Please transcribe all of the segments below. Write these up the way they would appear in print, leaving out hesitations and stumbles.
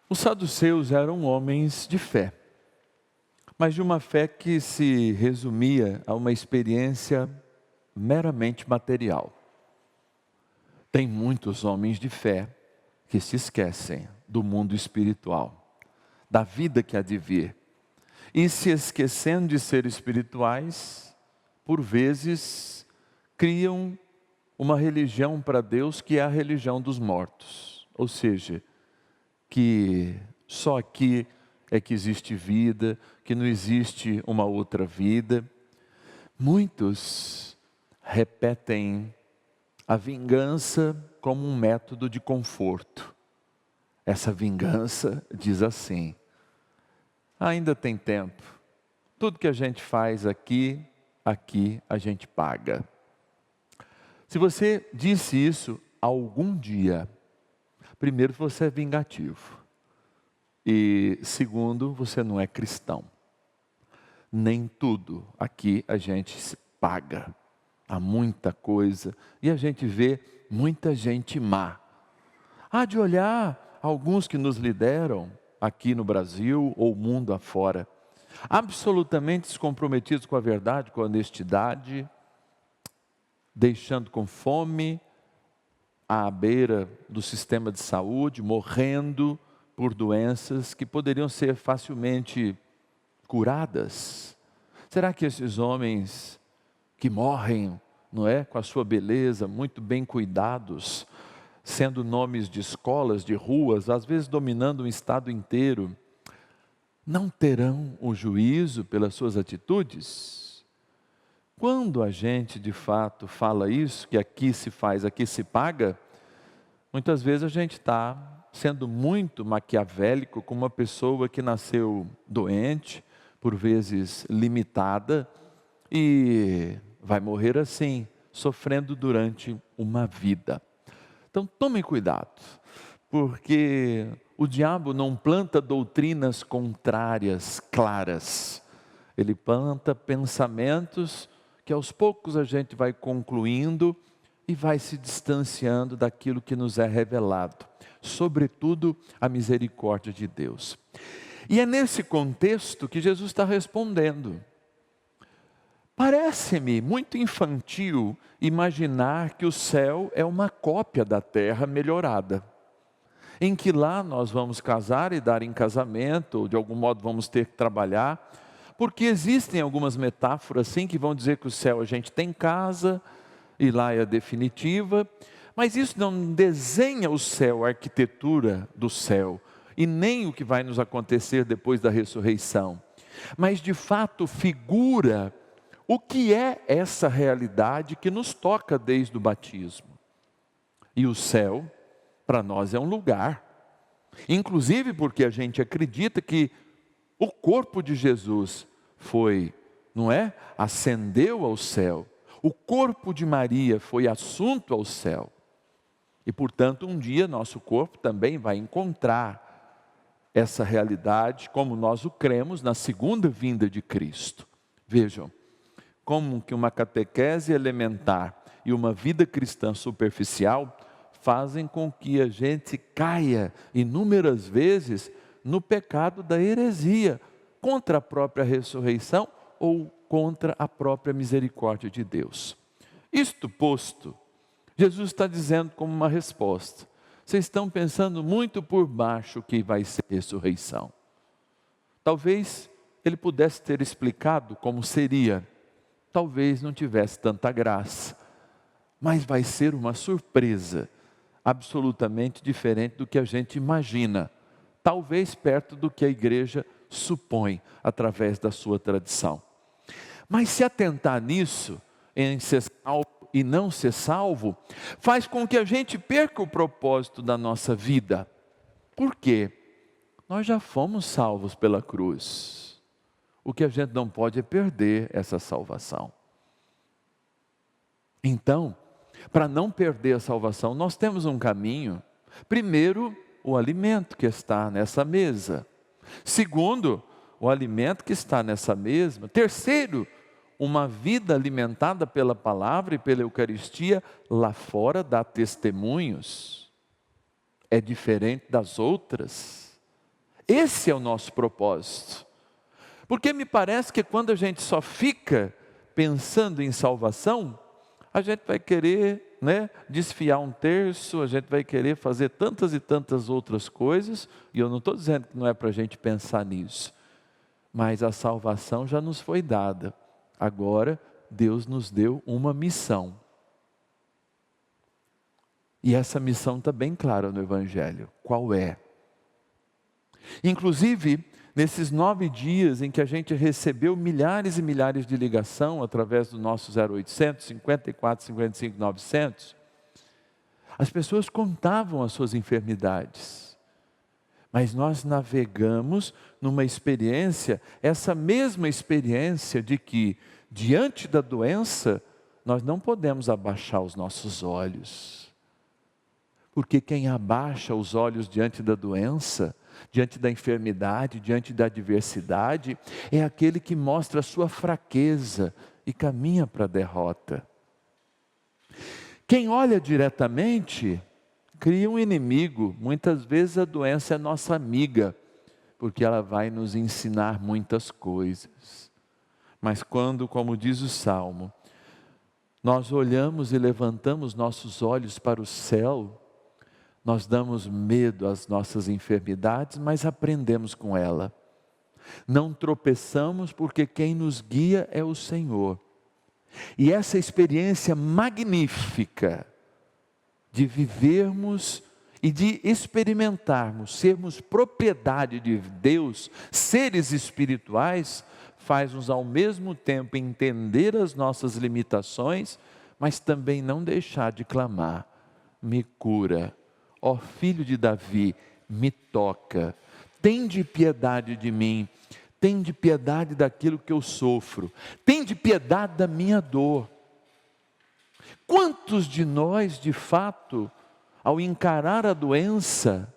Os saduceus eram homens de fé, mas de uma fé que se resumia a uma experiência meramente material. Tem muitos homens de fé que se esquecem do mundo espiritual, da vida que há de vir. E se esquecendo de ser espirituais, por vezes criam uma religião para Deus que é a religião dos mortos. Ou seja, que só aqui é que existe vida, que não existe uma outra vida. Muitos repetem a vingança como um método de conforto. Essa vingança diz assim: ainda tem tempo, tudo que a gente faz aqui a gente paga. Se você disse isso algum dia, primeiro, você é vingativo. E segundo, você não é cristão. Nem tudo aqui a gente se paga. Há muita coisa. E a gente vê muita gente má. Há de olhar alguns que nos lideram aqui no Brasil ou mundo afora, absolutamente descomprometidos com a verdade, com a honestidade, deixando com fome, à beira do sistema de saúde, morrendo por doenças que poderiam ser facilmente curadas. Será que esses homens que morrem, não é, com a sua beleza, muito bem cuidados, sendo nomes de escolas, de ruas, às vezes dominando um estado inteiro, não terão o juízo pelas suas atitudes? Quando a gente de fato fala isso, que aqui se faz, aqui se paga, muitas vezes a gente está sendo muito maquiavélico com uma pessoa que nasceu doente, por vezes limitada, e vai morrer assim, sofrendo durante uma vida. Então tomem cuidado, porque o diabo não planta doutrinas contrárias, claras. Ele planta pensamentos que aos poucos a gente vai concluindo e vai se distanciando daquilo que nos é revelado, sobretudo a misericórdia de Deus. E é nesse contexto que Jesus está respondendo. Parece-me muito infantil imaginar que o céu é uma cópia da terra melhorada, em que lá nós vamos casar e dar em casamento, ou de algum modo vamos ter que trabalhar, porque existem algumas metáforas assim que vão dizer que o céu a gente tem casa, e lá é a definitiva, mas isso não desenha o céu, a arquitetura do céu, e nem o que vai nos acontecer depois da ressurreição, mas de fato figura o que é essa realidade que nos toca desde o batismo. E o céu, para nós, é um lugar, inclusive porque a gente acredita que o corpo de Jesus foi, não é? Ascendeu ao céu. O corpo de Maria foi assunto ao céu. E, portanto, um dia nosso corpo também vai encontrar essa realidade, como nós o cremos, na segunda vinda de Cristo. Vejam, como que uma catequese elementar e uma vida cristã superficial fazem com que a gente caia inúmeras vezes no pecado da heresia, contra a própria ressurreição ou contra a própria misericórdia de Deus. Isto posto, Jesus está dizendo como uma resposta: vocês estão pensando muito por baixo o que vai ser a ressurreição. Talvez ele pudesse ter explicado como seria, talvez não tivesse tanta graça, mas vai ser uma surpresa absolutamente diferente do que a gente imagina, talvez perto do que a igreja supõe através da sua tradição. Mas se atentar nisso, em ser salvo e não ser salvo, faz com que a gente perca o propósito da nossa vida. Por quê? Nós já fomos salvos pela cruz. O que a gente não pode é perder essa salvação. Então, para não perder a salvação, nós temos um caminho. Primeiro, o alimento que está nessa mesa. Segundo, o alimento que está nessa mesa. Terceiro, uma vida alimentada pela palavra e pela Eucaristia lá fora dá testemunhos. É diferente das outras. Esse é o nosso propósito. Porque me parece que quando a gente só fica pensando em salvação, a gente vai querer, desfiar um terço, a gente vai querer fazer tantas e tantas outras coisas, e eu não estou dizendo que não é para a gente pensar nisso, mas a salvação já nos foi dada. Agora, Deus nos deu uma missão. E essa missão está bem clara no Evangelho. Qual é? Inclusive, nesses 9 dias em que a gente recebeu milhares e milhares de ligação através do nosso 0800, 54, 55, 900, as pessoas contavam as suas enfermidades. Mas nós navegamos numa experiência, essa mesma experiência de que, diante da doença, nós não podemos abaixar os nossos olhos. Porque quem abaixa os olhos diante da doença, diante da enfermidade, diante da adversidade, é aquele que mostra a sua fraqueza e caminha para a derrota. Quem olha diretamente, cria um inimigo. Muitas vezes a doença é nossa amiga, porque ela vai nos ensinar muitas coisas. Mas quando, como diz o Salmo, nós olhamos e levantamos nossos olhos para o céu, nós damos medo às nossas enfermidades, mas aprendemos com ela. Não tropeçamos porque quem nos guia é o Senhor. E essa experiência magnífica de vivermos e de experimentarmos, sermos propriedade de Deus, seres espirituais, faz-nos ao mesmo tempo entender as nossas limitações, mas também não deixar de clamar: me cura. Ó filho de Davi, me toca, tende piedade de mim, tende piedade daquilo que eu sofro, tende piedade da minha dor. Quantos de nós, de fato, ao encarar a doença,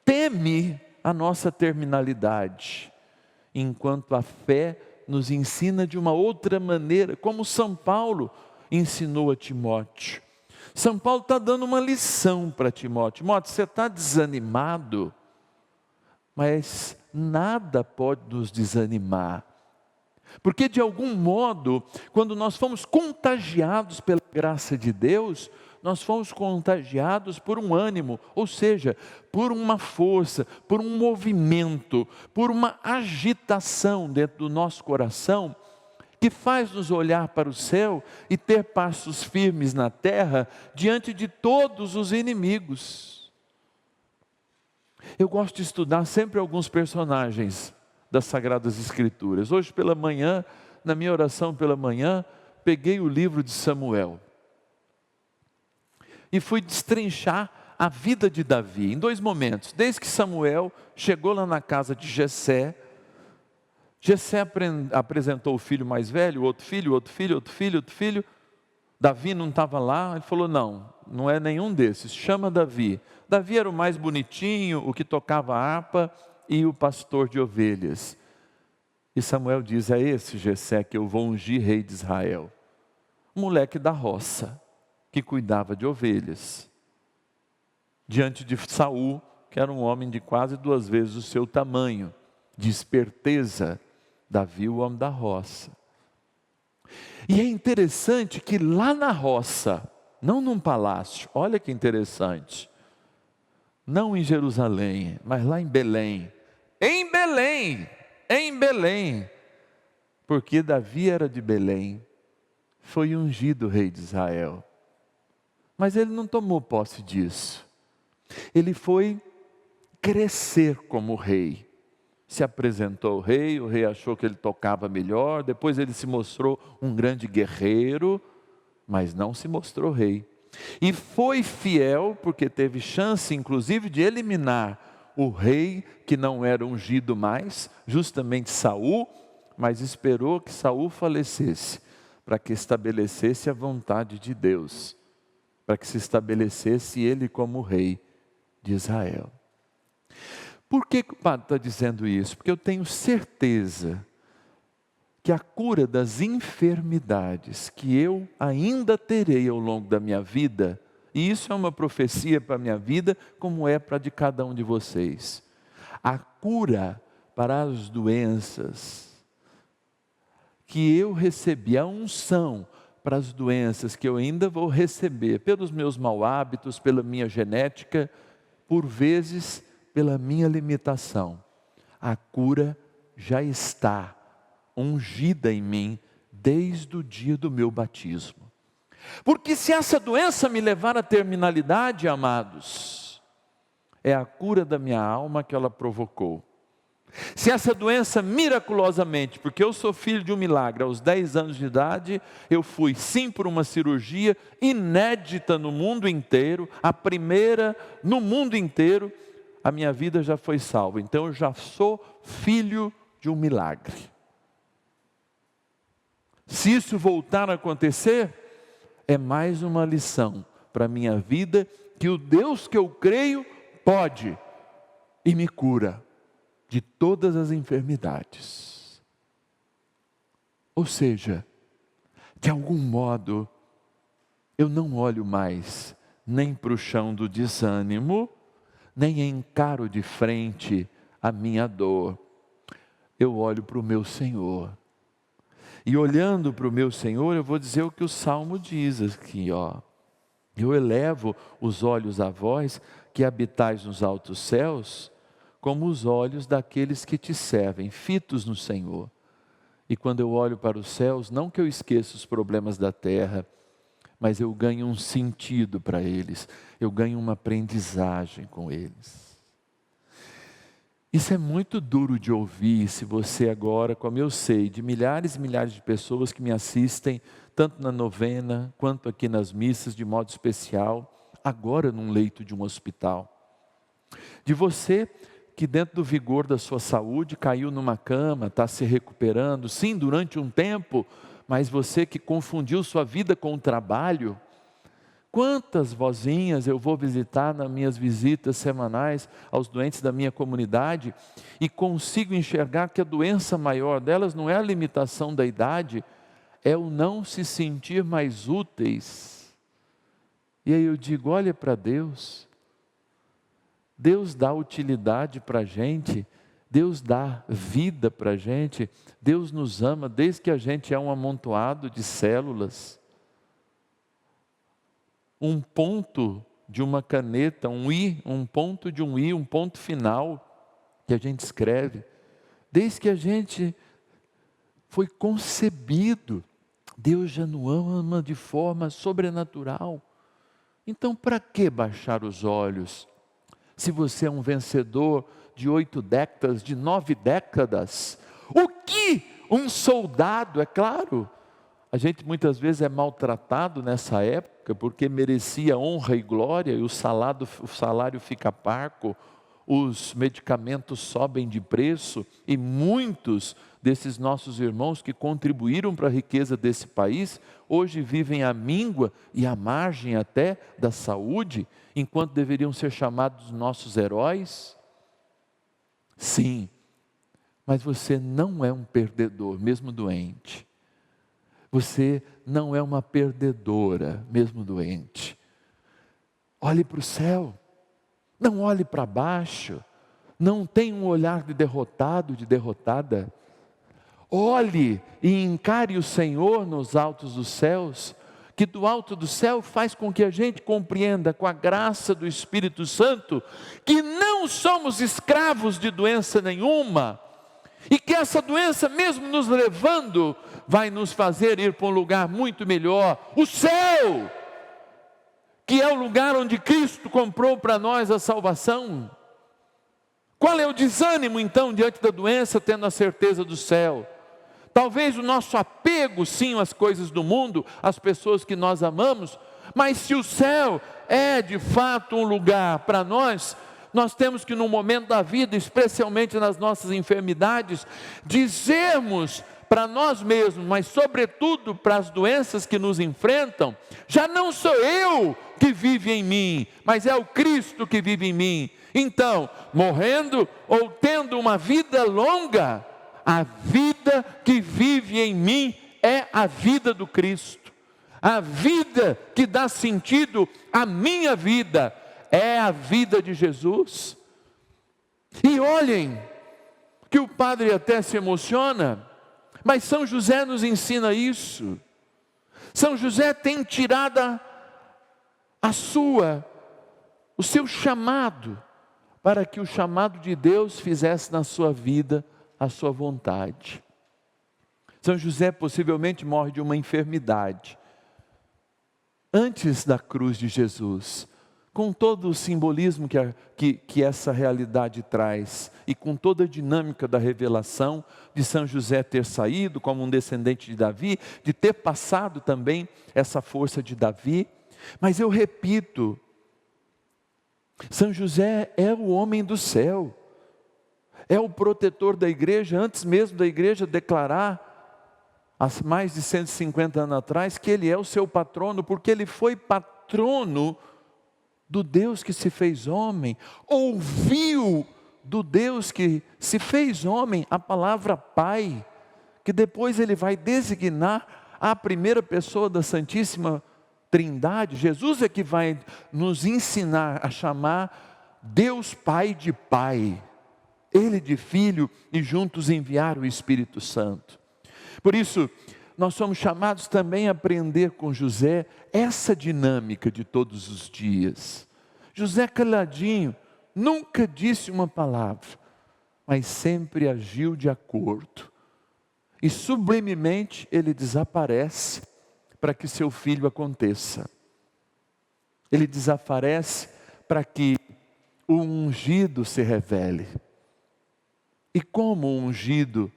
teme a nossa terminalidade, enquanto a fé nos ensina de uma outra maneira, como São Paulo ensinou a Timóteo. São Paulo está dando uma lição para Timóteo. Timóteo, você está desanimado, mas nada pode nos desanimar. Porque de algum modo, quando nós fomos contagiados pela graça de Deus, nós fomos contagiados por um ânimo, ou seja, por uma força, por um movimento, por uma agitação dentro do nosso coração, que faz nos olhar para o céu e ter passos firmes na terra diante de todos os inimigos. Eu gosto de estudar sempre alguns personagens das Sagradas Escrituras. Hoje pela manhã, na minha oração pela manhã, peguei o livro de Samuel e fui destrinchar a vida de Davi em 2 momentos. Desde que Samuel chegou lá na casa de Jessé, Jessé apresentou o filho mais velho, outro filho, outro filho, outro filho, outro filho. Davi não estava lá, ele falou: não é nenhum desses, chama Davi. Davi era o mais bonitinho, o que tocava harpa e o pastor de ovelhas. E Samuel diz: é esse Jessé que eu vou ungir rei de Israel. Um moleque da roça, que cuidava de ovelhas. Diante de Saul, que era um homem de quase 2 vezes o seu tamanho, de esperteza, Davi, o homem da roça. E é interessante que lá na roça, não num palácio, olha que interessante, não em Jerusalém, mas lá em Belém, porque Davi era de Belém, foi ungido rei de Israel. Mas ele não tomou posse disso, ele foi crescer como rei. Se apresentou ao rei, o rei achou que ele tocava melhor, depois ele se mostrou um grande guerreiro, mas não se mostrou rei. E foi fiel, porque teve chance inclusive de eliminar o rei que não era ungido mais, justamente Saul, mas esperou que Saul falecesse, para que estabelecesse a vontade de Deus, para que se estabelecesse ele como rei de Israel. Por que o padre está dizendo isso? Porque eu tenho certeza que a cura das enfermidades que eu ainda terei ao longo da minha vida, e isso é uma profecia para a minha vida, como é para a de cada um de vocês. a cura para as doenças que eu recebi, a unção para as doenças que eu ainda vou receber, pelos meus maus hábitos, pela minha genética, por vezes pela minha limitação. A cura já está ungida em mim desde o dia do meu batismo. Porque se essa doença me levar à terminalidade, amados, é a cura da minha alma que ela provocou. Se essa doença miraculosamente, porque eu sou filho de um milagre, aos 10 anos de idade, eu fui sim por uma cirurgia inédita no mundo inteiro, a primeira no mundo inteiro, a minha vida já foi salva. Então eu já sou filho de um milagre. Se isso voltar a acontecer, é mais uma lição para a minha vida, que o Deus que eu creio pode e me cura de todas as enfermidades. Ou seja, de algum modo, eu não olho mais nem para o chão do desânimo, nem encaro de frente a minha dor. Eu olho para o meu Senhor. E olhando para o meu Senhor, eu vou dizer o que o Salmo diz aqui, ó. Eu elevo os olhos a vós, que habitais nos altos céus, como os olhos daqueles que te servem, fitos no Senhor. E quando eu olho para os céus, não que eu esqueça os problemas da terra, mas eu ganho um sentido para eles, eu ganho uma aprendizagem com eles. Isso é muito duro de ouvir, se você agora, como eu sei, de milhares e milhares de pessoas que me assistem, tanto na novena, quanto aqui nas missas, de modo especial, agora num leito de um hospital. De você que dentro do vigor da sua saúde, caiu numa cama, está se recuperando, sim, durante um tempo, mas você que confundiu sua vida com o trabalho. Quantas vozinhas eu vou visitar nas minhas visitas semanais aos doentes da minha comunidade e consigo enxergar que a doença maior delas não é a limitação da idade, é o não se sentir mais úteis. E aí eu digo, olha para Deus. Deus dá utilidade para a gente, Deus dá vida para a gente, Deus nos ama desde que a gente é um amontoado de células. Um ponto de uma caneta, um i, um ponto de um i, um ponto final que a gente escreve. Desde que a gente foi concebido, Deus já nos ama de forma sobrenatural. Então para que baixar os olhos? Se você é um vencedor de 8 décadas, de 9 décadas, o que um soldado, é claro, a gente muitas vezes é maltratado nessa época, porque merecia honra e glória, e o salário fica parco, os medicamentos sobem de preço, e muitos desses nossos irmãos que contribuíram para a riqueza desse país, hoje vivem à míngua e à margem até da saúde, enquanto deveriam ser chamados nossos heróis. Sim, mas você não é um perdedor, mesmo doente. Você não é uma perdedora, mesmo doente. Olhe para o céu, não olhe para baixo, não tenha um olhar de derrotado, de derrotada. Olhe e encare o Senhor nos altos dos céus, que do alto do céu faz com que a gente compreenda, com a graça do Espírito Santo, que não somos escravos de doença nenhuma, e que essa doença, mesmo nos levando, vai nos fazer ir para um lugar muito melhor, o céu, que é o lugar onde Cristo comprou para nós a salvação. Qual é o desânimo então diante da doença, tendo a certeza do céu? Talvez o nosso apego sim às coisas do mundo, às pessoas que nós amamos, mas se o céu é de fato um lugar para nós, nós temos que no momento da vida, especialmente nas nossas enfermidades, dizermos para nós mesmos, mas sobretudo para as doenças que nos enfrentam, já não sou eu que vive em mim, mas é o Cristo que vive em mim. Então, morrendo ou tendo uma vida longa, a vida que vive em mim é a vida do Cristo. A vida que dá sentido à minha vida é a vida de Jesus. E olhem, que o padre até se emociona, mas São José nos ensina isso. São José tem tirado o seu chamado, para que o chamado de Deus fizesse na sua vida a sua vontade. São José possivelmente morre de uma enfermidade, antes da cruz de Jesus, com todo o simbolismo que essa realidade traz, e com toda a dinâmica da revelação de São José ter saído como um descendente de Davi, de ter passado também essa força de Davi. Mas eu repito, São José é o homem do céu, é o protetor da igreja, antes mesmo da igreja declarar, há mais de 150 anos atrás, que ele é o seu patrono, porque ele foi patrono do Deus que se fez homem, ouviu do Deus que se fez homem a palavra Pai, que depois ele vai designar a primeira pessoa da Santíssima Trindade. Jesus é que vai nos ensinar a chamar Deus Pai de Pai, Ele de Filho, e juntos enviar o Espírito Santo. Por isso, nós somos chamados também a aprender com José essa dinâmica de todos os dias. José caladinho, nunca disse uma palavra, mas sempre agiu de acordo. E sublimemente ele desaparece para que seu filho aconteça. Ele desaparece para que o ungido se revele. E como ungido,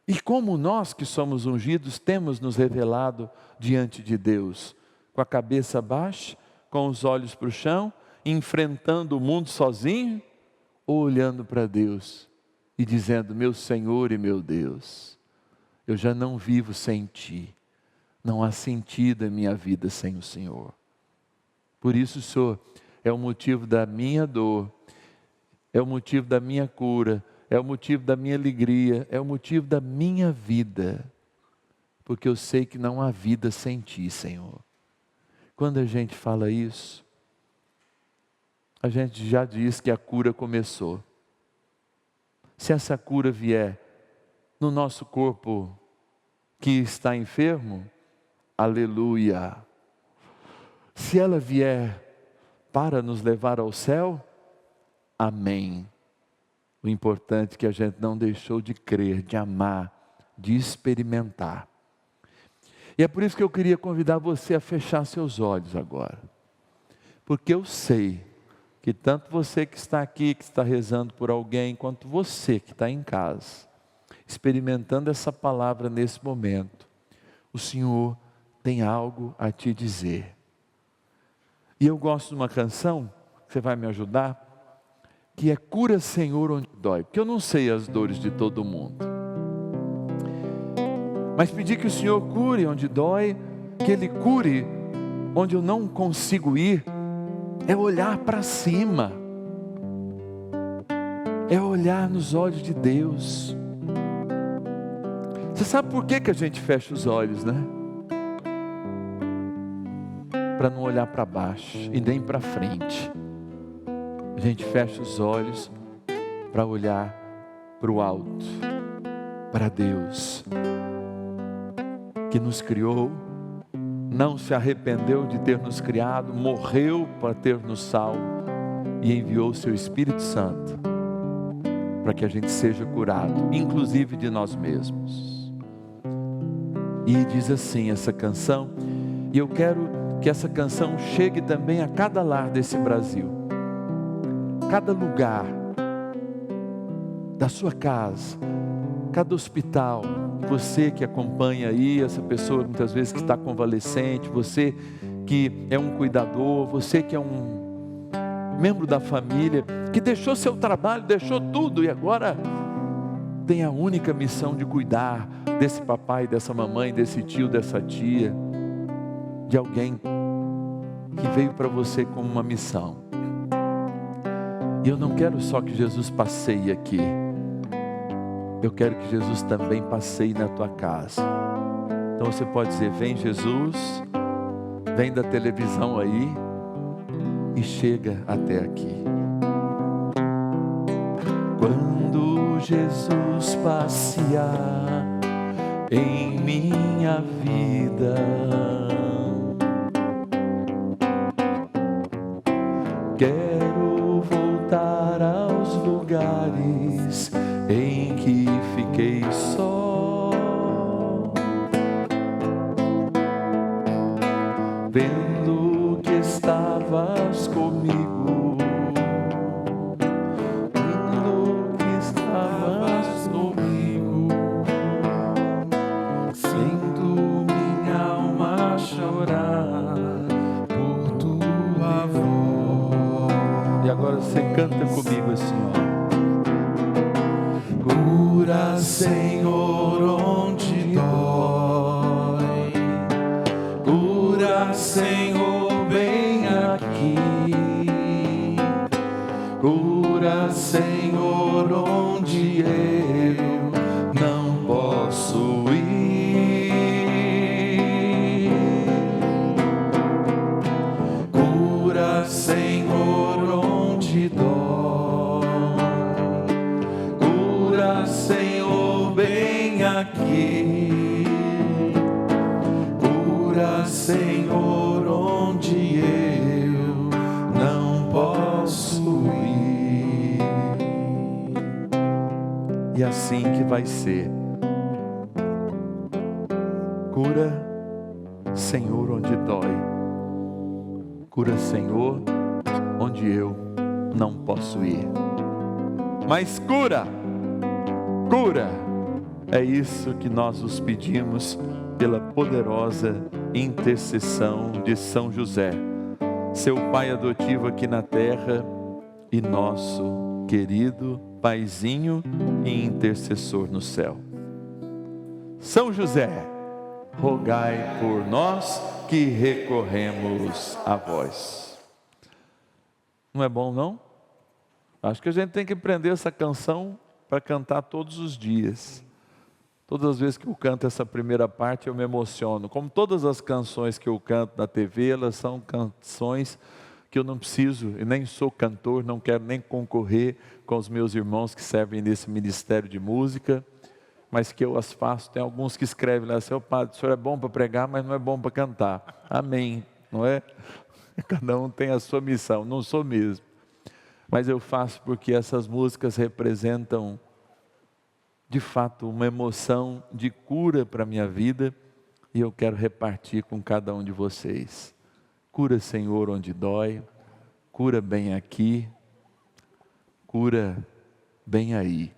e como nós que somos ungidos temos nos revelado diante de Deus, com a cabeça baixa, com os olhos para o chão, enfrentando o mundo sozinho, ou olhando para Deus e dizendo: meu Senhor e meu Deus, eu já não vivo sem Ti, não há sentido em minha vida sem o Senhor. Por isso o Senhor é o motivo da minha dor, é o motivo da minha cura, é o motivo da minha alegria, é o motivo da minha vida, porque eu sei que não há vida sem Ti, Senhor. Quando a gente fala isso, a gente já diz que a cura começou. Se essa cura vier no nosso corpo que está enfermo, aleluia. Se ela vier para nos levar ao céu, amém. O importante é que a gente não deixou de crer, de amar, de experimentar. E é por isso que eu queria convidar você a fechar seus olhos agora. Porque eu sei que tanto você que está aqui, que está rezando por alguém, quanto você que está em casa, experimentando essa palavra nesse momento, o Senhor tem algo a te dizer. E eu gosto de uma canção, você vai me ajudar, que é Cura, Senhor, onde dói. Porque eu não sei as dores de todo mundo, mas pedir que o Senhor cure onde dói, que Ele cure onde eu não consigo ir, é olhar para cima, é olhar nos olhos de Deus. Você sabe por que a gente fecha os olhos, né? Para não olhar para baixo e nem para frente. A gente fecha os olhos para olhar para o alto, para Deus, que nos criou, não se arrependeu de ter nos criado, morreu para ter nos salvo e enviou o seu Espírito Santo para que a gente seja curado, inclusive de nós mesmos. E diz assim essa canção, e eu quero que essa canção chegue também a cada lar desse Brasil, cada lugar da sua casa, cada hospital, você que acompanha aí, essa pessoa muitas vezes que está convalescente, você que é um cuidador, você que é um membro da família, que deixou seu trabalho, deixou tudo e agora tem a única missão de cuidar desse papai, dessa mamãe, desse tio, dessa tia, de alguém que veio para você como uma missão. E eu não quero só que Jesus passeie aqui, eu quero que Jesus também passeie na tua casa. Então você pode dizer: vem Jesus, vem da televisão aí e chega até aqui. Quando Jesus passear em minha vida, quero voltar aos lugares em que fiquei só, vendo que estavas comigo, vendo que estavas comigo, sinto minha alma chorar por tua voz. E agora você canta comigo assim, ó. Cura, Senhor, onde dói. Cura, Senhor, vem aqui. Cura, Senhor, onde eu não posso ir. Cura, Senhor, onde dói. Cura, Senhor, vem aqui. Cura, Senhor, onde eu não posso ir. E assim que vai ser. Cura, Senhor, onde dói. Cura, Senhor, onde eu não posso ir. Mas cura, cura. É isso que nós os pedimos pela poderosa intercessão de São José, seu pai adotivo aqui na terra e nosso querido paizinho e intercessor no céu. São José, rogai por nós que recorremos a vós. Não é bom, não? Acho que a gente tem que aprender essa canção para cantar todos os dias. Todas as vezes que eu canto essa primeira parte eu me emociono. Como todas as canções que eu canto na TV, elas são canções que eu não preciso, e nem sou cantor, não quero nem concorrer com os meus irmãos que servem nesse ministério de música, mas que eu as faço. Tem alguns que escrevem lá, seu padre, o senhor é bom para pregar, mas não é bom para cantar. Amém, não é? Cada um tem a sua missão, não sou mesmo. Mas eu faço porque essas músicas representam, de fato, uma emoção de cura para a minha vida, e eu quero repartir com cada um de vocês. Cura, Senhor, onde dói. Cura bem aqui. Cura bem aí.